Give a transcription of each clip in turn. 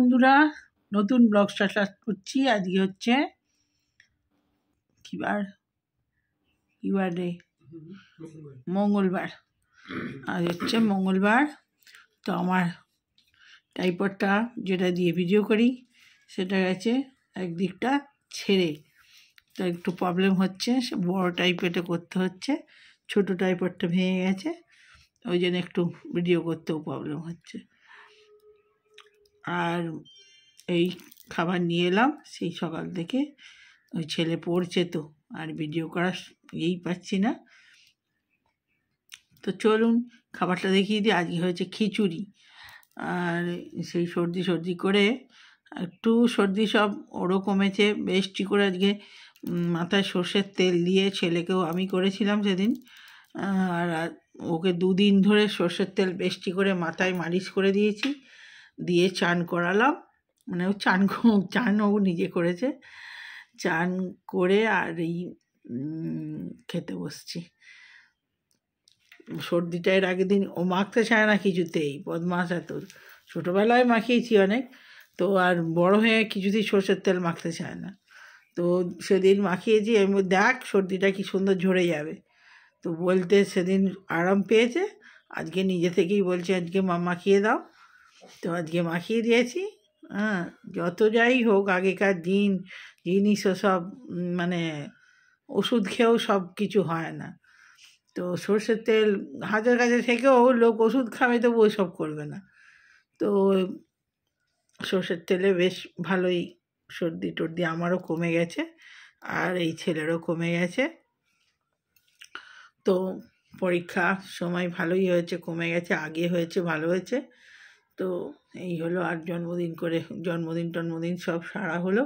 বন্ধুরা, নতুন blog start করছি। আজকে হচ্ছে কি বার রে? মঙ্গলবার। আজ হচ্ছে মঙ্গলবার। তো আমার টাইপডটা যেটা দিয়ে ভিডিও করি সেটা গেছে একদিকটা ছেড়ে, তো একটু প্রবলেম হচ্ছে। সে বড় টাইপেটে করতে হচ্ছে, ছোট টাইপডটা ভেঙে গেছে, ওই জন্য একটু ভিডিও করতেও প্রবলেম হচ্ছে। আর এই খাবার নিয়ে এলাম সেই সকাল থেকে, ওই ছেলে পড়ছে তো আর ভিডিও করার পাচ্ছি না। তো চলুন খাবারটা দেখিয়ে দিই। আজকে হয়েছে খিচুড়ি, আর সেই সর্দি করে একটু সর্দি সব ওরও কমেছে। বেশটি করে আজকে মাথায় সর্ষের তেল দিয়ে, ছেলেকেও আমি করেছিলাম সেদিন, আর ওকে 2 দিন ধরে সর্ষের তেল বেশটি করে মাথায় মালিশ করে দিয়েছি, দিয়ে চান করালাম। মানে ও চান ও নিজে করেছে, চান করে আর এই খেতে বসছি। সর্দিটা এর আগের দিন ও মাখতে চায় না কিছুতেই, বদমাস এত। ছোটোবেলায় মাখিয়েছি অনেক, তো আর বড় হয়ে কিছুতেই সর্ষের তেল মাখতে চায় না। তো সেদিন মাখিয়েছি, আমি দেখ সর্দিটা কি সুন্দর ঝরে যাবে। তো বলতে সেদিন আরাম পেয়েছে, আজকে নিজে থেকেই বলছে আজকে মা মাখিয়ে দাও। তো আজকে মাখিয়ে দিয়েছি। যত যাই হোক, আগেকার জিনিসও সব মানে ওষুধ খেয়েও সব কিছু হয় না। তো সর্ষের তেল হাতের কাছে থেকেও লোক ওষুধ খাবে, তবু ওইসব করবে না। তো সর্ষের তেলে বেশ ভালোই সর্দি টর্দি আমারও কমে গেছে, আর এই ছেলেরও কমে গেছে। তো পরীক্ষা সময় ভালোই হয়েছে, কমে গেছে। আগে হয়েছে, ভালো হয়েছে। তো এই হলো। আর জন্মদিন সব সারা হলো,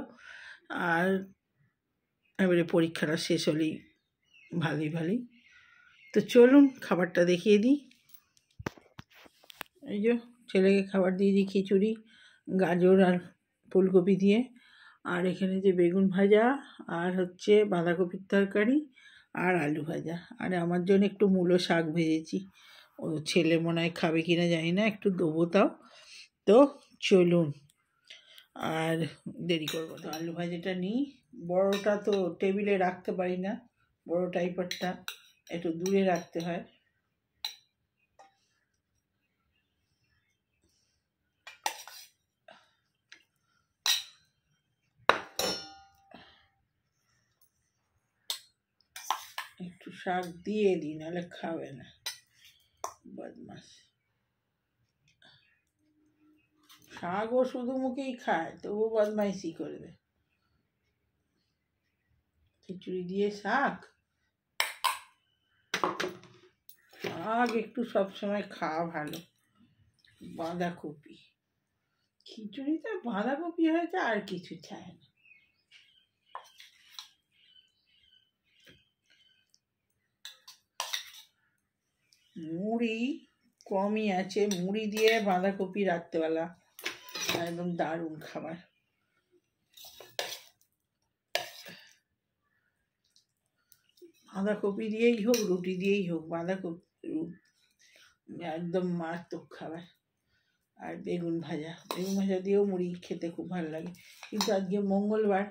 আর এবারে পরীক্ষাটা শেষ হলেই ভালোই। তো চলুন খাবারটা দেখিয়ে দিই। এই যে ছেলেকে খাবার দিয়ে দিই খিচুড়ি, গাজর আর ফুলকপি দিয়ে, আর এখানে যে বেগুন ভাজা, আর হচ্ছে বাঁধাকপির তরকারি, আর আলু ভাজা। আর আমার জন্য একটু মূলো শাক ভেজেছি। ও ছেলে মনে হয় খাবে কিনা জানি না, একটু দেবো তাও। তো চলুন আর দেরি করবো তো, আলু ভাজাটা নিই। বড়টা তো টেবিলে রাখতে পারি না, বড় টাইপেরটা একটু দূরে রাখতে হয়। একটু শাক দিয়ে দিই, নাহলে খাবে না, বদমাস। শাকও শুধু মুখেই খায়, তবু বদমাইশি করবে। খিচুড়ি দিয়ে শাক একটু সবসময় খাওয়া ভালো। বাঁধাকপি, খিচুড়িতে বাঁধাকপি হয়েছে, আর কিছু চায় না। মুড়ি কমই আছে, মুড়ি দিয়ে বাঁধাকপি রাত্রেবেলা একদম দারুণ খাবার। বাঁধাকপি দিয়েই হোক, রুটি দিয়েই হোক, বাঁধাকপি একদম মারাত্মক খাবার। আর বেগুন ভাজা দিয়েও মুড়ি খেতে খুব ভালো লাগে। কিন্তু আজকে মঙ্গলবার,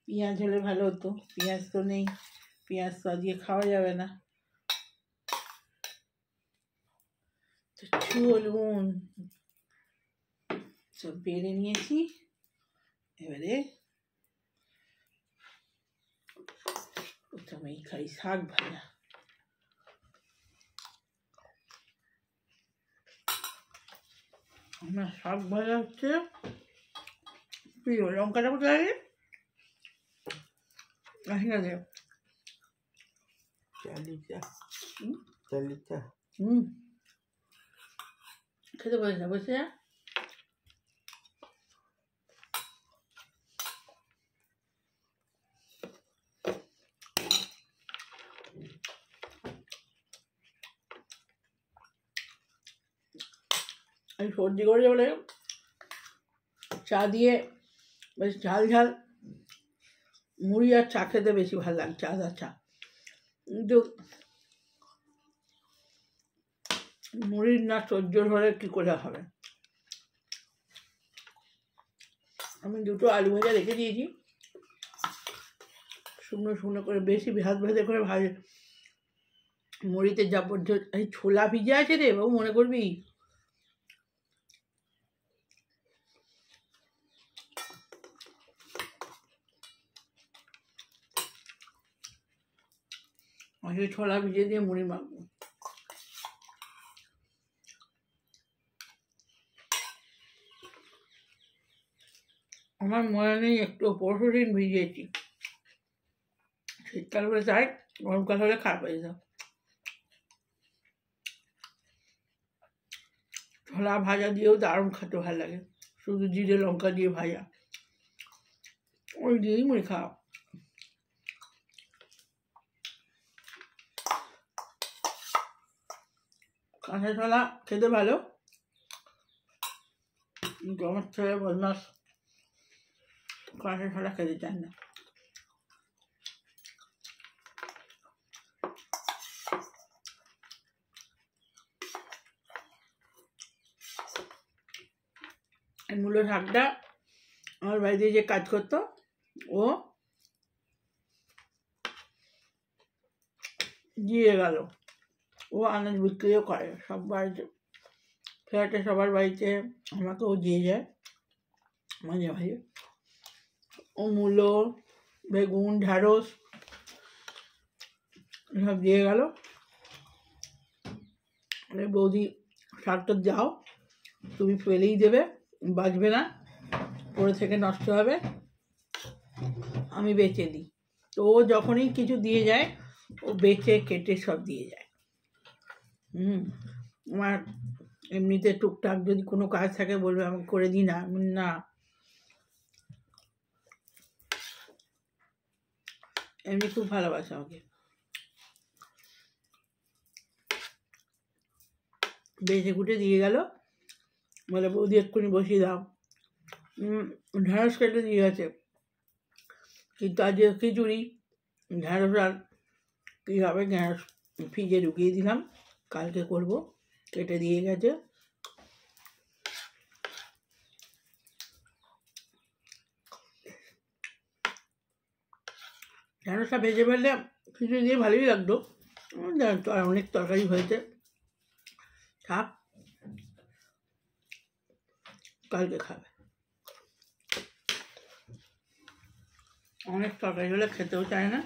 পেঁয়াজ হলে ভালো হতো, পেঁয়াজ তো নেই, পেঁয়াজ তো আজকে খাওয়া যাবে না। তো চলুন, সব বেড়ে নিয়েছি। এবারে প্রথমেই খাই শাক ভাজা। আমার শাক ভাজা হচ্ছে প্রিয়। লঙ্কাটা কোথায় লাগে? এখানে খেতে পারি না, বসে আমি সর্দি করে বলে চা দিয়ে বেশ ঝাল মুড়ি আর চা খেতে বেশি ভালো লাগছে, আদা চা। কিন্তু মুড়ির না সহ্য হলে কী করে হবে। আমি দুটো আলু ভাজা রেখে দিয়েছি, শুকনো শুকনো করে, বেশি ভাজে করে ভাজে। মুড়িতে জবরদস্ত এই ছোলা ভিজে আছে রে বাবু, মনে করবি। ছোলা ভিজে দিয়ে মুড়ি মাখবো। আমার মনে নেই একটু, পরশু দিন ভিজিয়েছি। শীতকাল হলে চাই, গরমকাল হলে খারাপ হয়ে যেত। ছোলা ভাজা দিয়েও দারুণ খেতে ভালো লাগে, শুধু জিরে লঙ্কা দিয়ে ভাজা, ওই দিয়েই মুড়ি খাওয়া। কাঁচা ছোলা খেতে ভালো, কিন্তু আমার ছেলে বদমাস, কাঁচা ছোলা খেতে চায় না। মূলো শাকটা আমার বাড়িতে যে কাজ করতো, ও দিয়ে গেল। ও আনাজ বিক্রিও করে সব বাড়িতে, ফ্ল্যাটে সবার বাড়িতে, আমাকেও দিয়ে যায় মাঝে মাঝে। ও মূলো, বেগুন, ঢ্যাঁড়স সব দিয়ে গেল। বৌদি শাকটা যাও, তুমি ফেলেই দেবে, বাঁচবে না, পরে থেকে নষ্ট হবে, আমি বেচে দিই। তো ও যখনই কিছু দিয়ে যায়, ও বেচে কেটে সব দিয়ে যায়। আমার এমনিতে টুকটাক যদি কোনো কাজ থাকে বলবে আমাকে করে দিই না, না, এমনি খুব ভালোবাসে আমাকে। বেচে কুটে দিয়ে গেল, বলে বৌদি এক্ষুনি বসিয়ে দাও। ঢ্যাঁড়স কেটে দিয়ে গেছে, কিন্তু আজকে খিচুড়ি, ঢ্যাঁড়স আর কী হবে, ঢ্যাঁড়স ফ্রিজে ঢুকিয়ে দিলাম, কালকে করব, কেটে দিয়ে গেছে। ঢ্যাঁড়সটা ভেজে ফেললে খিচুড়ি দিয়ে ভালোই লাগতো, আর অনেক তরকারি হয়েছে, থাক, কালকে খাবে। অনেক তরকারি হলে খেতেও চায় না।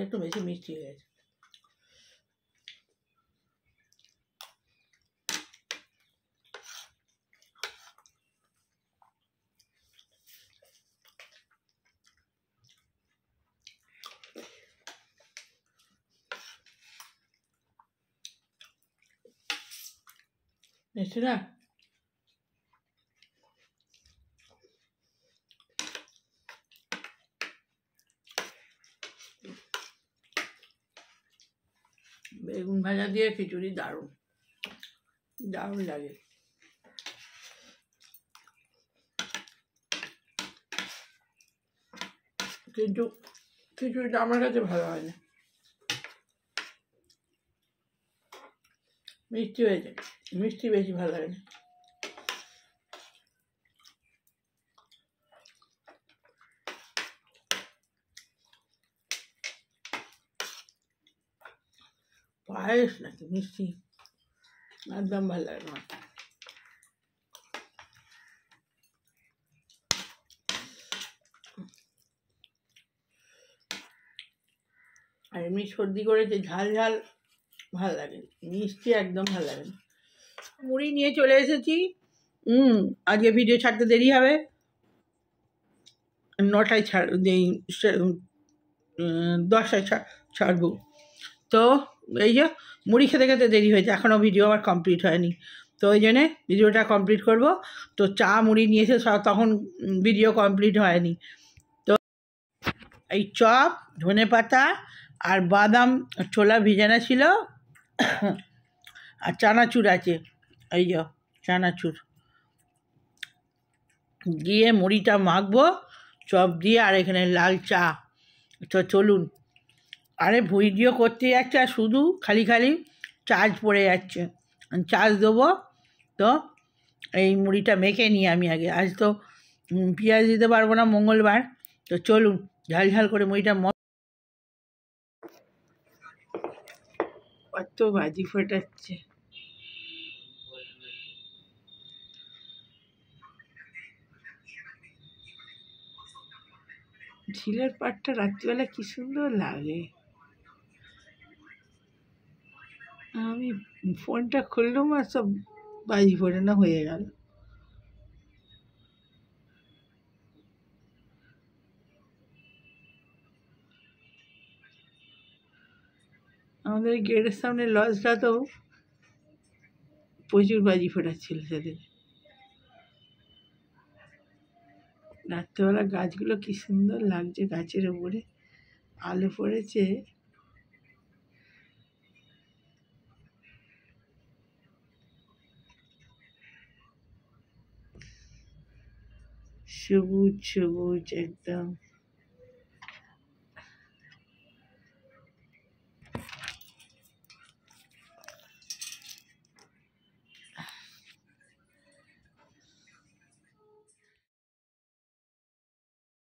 একটু বেশি মিষ্টি হয়ে গেছে। মিষ্টি না? বেগুন ভাজা দিয়ে খিচুড়ি দারুণ দারুণ লাগে। কিন্তু খিচুড়িটা আমার কাছে ভালো হয় না, মিষ্টি হয়েছে, মিষ্টি বেশি ভালো লাগে না। পায়েস নাকি মিষ্টি, একদম ভালো লাগে না। আর এমনি সর্দি করেছে, ঝাল ঝাল ভালো লাগে, মিষ্টি একদম ভালো লাগে না। মুড়ি নিয়ে চলে এসেছি। আজকে ভিডিও ছাড়তে দেরি হবে, 9টায় ছাড়, 10টায় ছাড়বো। তো এই যে মুড়ি খেতে খেতে দেরি হয়েছে, এখনও ভিডিও আমার কমপ্লিট হয়নি, তো ওই জন্যে ভিডিওটা কমপ্লিট করব। তো চা মুড়ি নিয়েছে সব, তখন ভিডিও কমপ্লিট হয়নি। তো এই চপ, ধনেপাতা আর বাদাম ছোলা ভিজানো ছিল, আর চানাচুর আছে, এই যে চানাচুর দিয়ে মুড়িটা মাখবো চপ দিয়ে, আর এখানে লাল চা, তো চলুন। আরে ভিডিও করতে যাচ্ছে আর শুধু খালি খালি চার্জ পড়ে যাচ্ছে। চার্জ দেবো, তো এই মুড়িটা মেখে নিই আমি আগে। আজ তো পেঁয়াজ দিতে পারবো না, মঙ্গলবার। তো চলুন ঝাল ঝাল করে মুড়িটা কত বাজি ফোটাচ্ছে। ঝিলের পাটটা রাত্রিবেলা কি সুন্দর লাগে। আমি ফোনটা খুললাম আর সব বাজি ফোটানো হয়ে গেল। আমাদের গেটের সামনে লজটা তো প্রচুর বাজি ফোটাচ্ছিল সেদিন। রাত্রেবেলা গাছগুলো কি সুন্দর লাগছে, গাছের উপরে আলো পড়েছে। সবুজ সবুজ একদম।